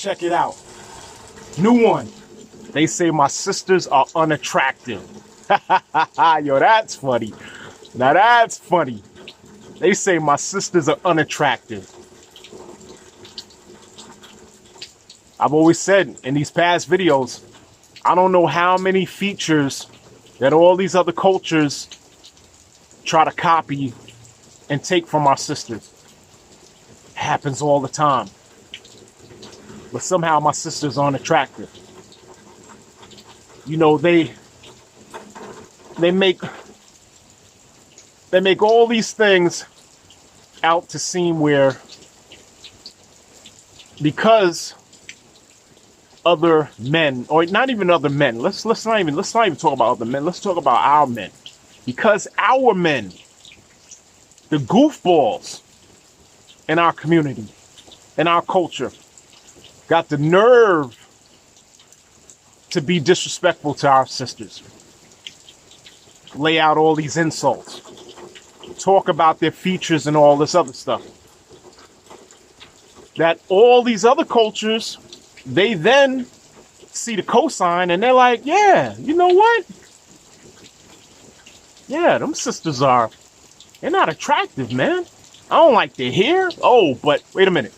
check it out. New one. They say my sisters are unattractive. Yo, that's funny. Now that's funny. They say my sisters are unattractive. I've always said in these past videos, I don't know how many features that all these other cultures try to copy and take from our sisters. Happens all the time. But somehow my sisters are unattractive. You know, they make all these things out to seem where, because other men, or not even other men, let's not even talk about other men, let's talk about our men. Because our men, the goofballs in our community, in our culture, got the nerve to be disrespectful to our sisters. Lay out all these insults. Talk about their features and all this other stuff. That all these other cultures, they then see the cosign and they're like, yeah, you know what? Yeah, them sisters they're not attractive, man. I don't like their hair. Oh, but wait a minute.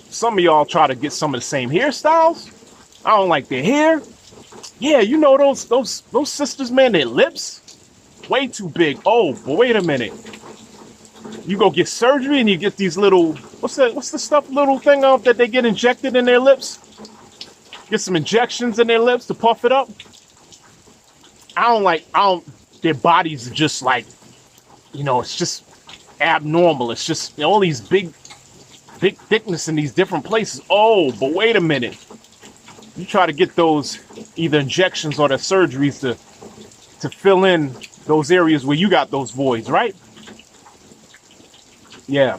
Some of y'all try to get some of the same hairstyles. I don't like their hair. Yeah, you know those sisters, man, their lips way too big. Oh, but wait a minute. You go get surgery and you get these little, what's the stuff, little thing that they get injected in their lips? Get some injections in their lips to puff it up. Their bodies are just like, you know, it's just abnormal. It's just all these big thickness in these different places. Oh, but wait a minute. You try to get those either injections or the surgeries to fill in those areas where you got those voids, right? Yeah.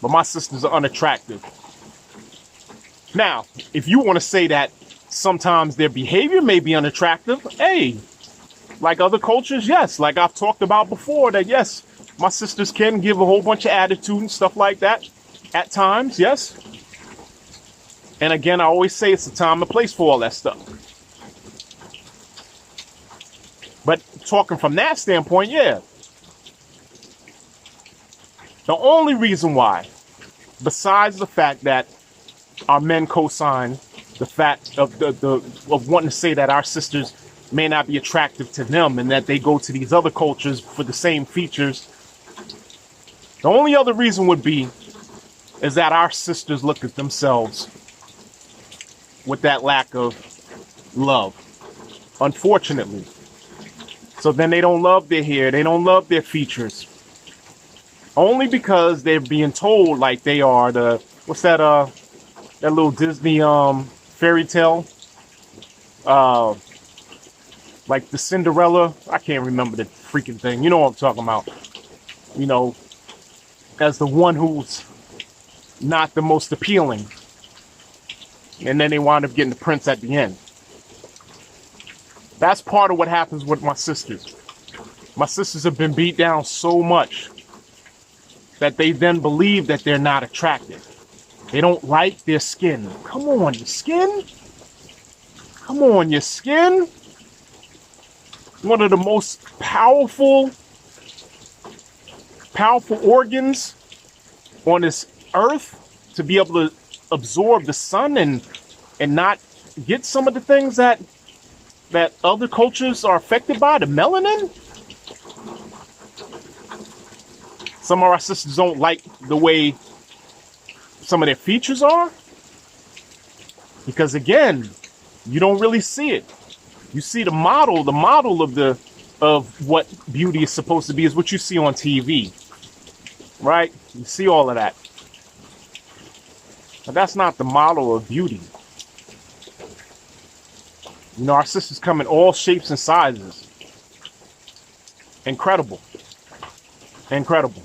But my sisters are unattractive. Now, if you want to say that sometimes their behavior may be unattractive, hey, like other cultures, yes. Like I've talked about before, that yes, my sisters can give a whole bunch of attitude and stuff like that at times, yes. And again, I always say it's a time and place for all that stuff. But talking from that standpoint, yeah. The only reason why, besides the fact that our men co-sign the fact of wanting to say that our sisters may not be attractive to them and that they go to these other cultures for the same features, the only other reason would be is that our sisters look at themselves with that lack of love, unfortunately. So then they don't love their hair, they don't love their features, only because they're being told like they are the, what's that little Disney fairy tale, like the Cinderella, I can't remember the freaking thing, you know what I'm talking about, you know, as the one who's not the most appealing, and then they wind up getting the prince at the end. That's part of what happens with my sisters. My sisters have been beat down so much that they then believe that they're not attractive. They don't like their skin. Come on, your skin? Come on, your skin? One of the most powerful organs on this earth to be able to absorb the sun and not get some of the things that other cultures are affected by, the melanin. Some of our sisters don't like the way some of their features are, because again, you don't really see it. You see the model of what beauty is supposed to be is what you see on TV, right? You see all of that. But that's not the model of beauty. You know, our sisters come in all shapes and sizes. Incredible. Incredible.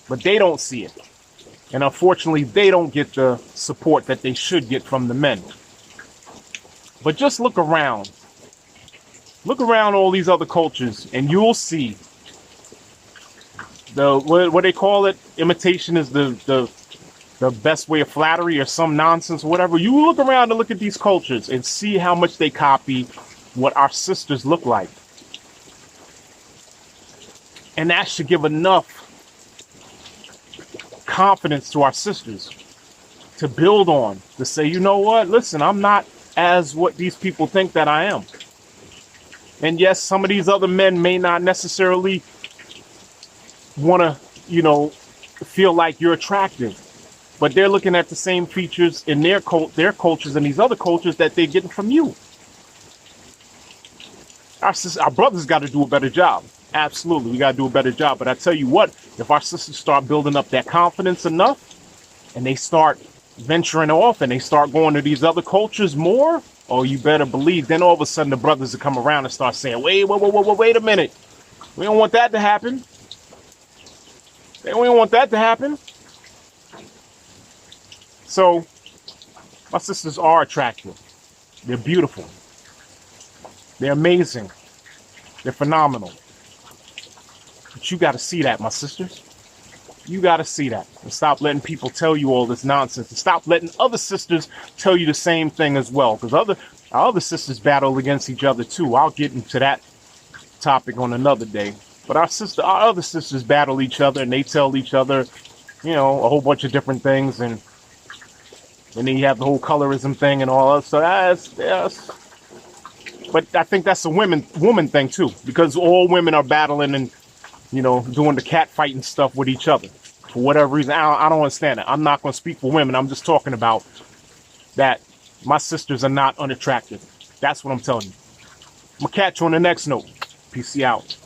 But they don't see it. And unfortunately, they don't get the support that they should get from the men. But just look around. Look around all these other cultures and you'll see what they call it. Imitation is the the best way of flattery or some nonsense or whatever. You look around and look at these cultures and see how much they copy what our sisters look like. And that should give enough confidence to our sisters to build on, to say, you know what, listen, I'm not as what these people think that I am. And yes, some of these other men may not necessarily want to, feel like you're attractive, but they're looking at the same features in their cultures and these other cultures that they're getting from you. Our brothers got to do a better job. Absolutely, we got to do a better job. But I tell you what, if our sisters start building up that confidence enough and they start venturing off and they start going to these other cultures more, oh, you better believe, then all of a sudden the brothers will come around and start saying, wait a minute. We don't want that to happen. We don't want that to happen. So my sisters are attractive. They're beautiful. They're amazing. They're phenomenal. But you got to see that, my sisters. You got to see that. And stop letting people tell you all this nonsense. And stop letting other sisters tell you the same thing as well. Because our other sisters battle against each other too. I'll get into that topic on another day. But our other sisters battle each other and they tell each other, a whole bunch of different things. And then you have the whole colorism thing and all that. So that's but I think that's a woman thing too. Because all women are battling and doing the cat fighting stuff with each other for whatever reason. I don't understand it. I'm not going to speak for women. I'm just talking about that my sisters are not unattractive. That's what I'm telling you. I'm going to catch you on the next note. Peace out.